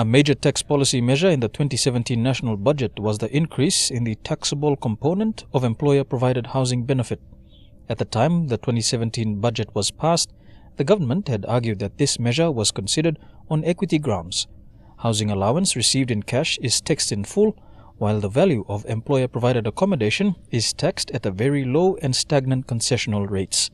A major tax policy measure in the 2017 national budget was the increase in the taxable component of employer-provided housing benefit. At the time the 2017 budget was passed, the government had argued that this measure was considered on equity grounds. Housing allowance received in cash is taxed in full, while the value of employer-provided accommodation is taxed at the very low and stagnant concessional rates.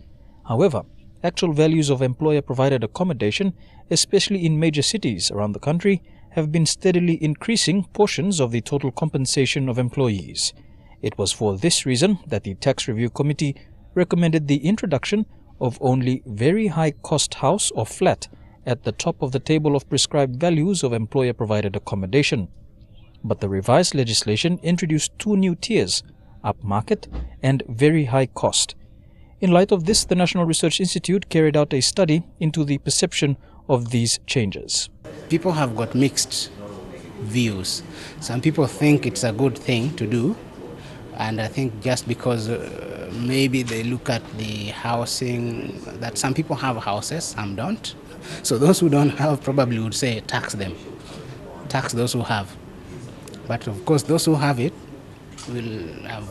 However, actual values of employer-provided accommodation, especially in major cities around the country, have been steadily increasing portions of the total compensation of employees. It was for this reason that the Tax Review Committee recommended the introduction of only very high-cost house or flat at the top of the table of prescribed values of employer-provided accommodation. But the revised legislation introduced two new tiers, upmarket and very high cost. In light of this, the National Research Institute carried out a study into the perception of these changes. People have got mixed views. Some people think it's a good thing to do, and I think just because maybe they look at the housing, that some people have houses, some don't. So those who don't have probably would say tax them, tax those who have. But of course those who have it will have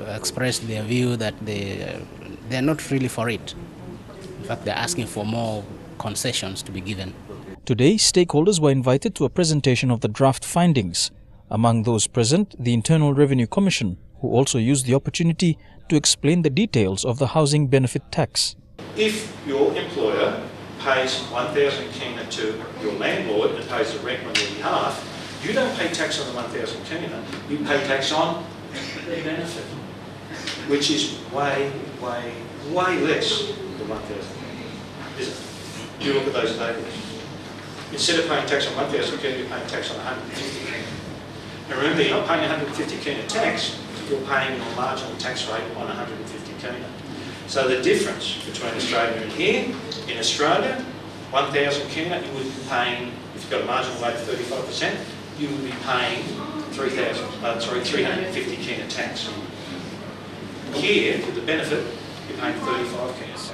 expressed their view that they're not really for it. In fact, they're asking for more concessions to be given. Today, stakeholders were invited to a presentation of the draft findings. Among those present, the Internal Revenue Commission, who also used the opportunity to explain the details of the housing benefit tax. If your employer pays 1,000 kina to your landlord and pays the rent on your behalf, you don't pay tax on the 1,000 kina, you pay tax on their benefit, which is way less than 1,000 kina, isn't it? You look at those tables. Instead of paying tax on 1,000 kina, you're paying tax on 150 kina. And remember, you're not paying 150 kina tax, you're paying your marginal tax rate on 150 kina. So the difference between Australia and here, in Australia, 1,000 kina, you would be paying, if you've got a marginal rate of 35%, you would be paying 350 kina tax. Here, with the benefit, you're paying 35 kina tax.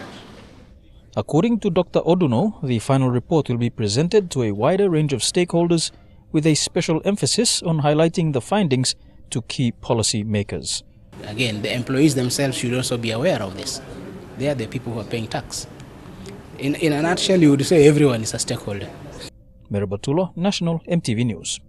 According to Dr. Oduno, the final report will be presented to a wider range of stakeholders with a special emphasis on highlighting the findings to key policy makers. Again, the employees themselves should also be aware of this. They are the people who are paying tax. In a nutshell, you would say everyone is a stakeholder. Merabatulo, National EMTV News.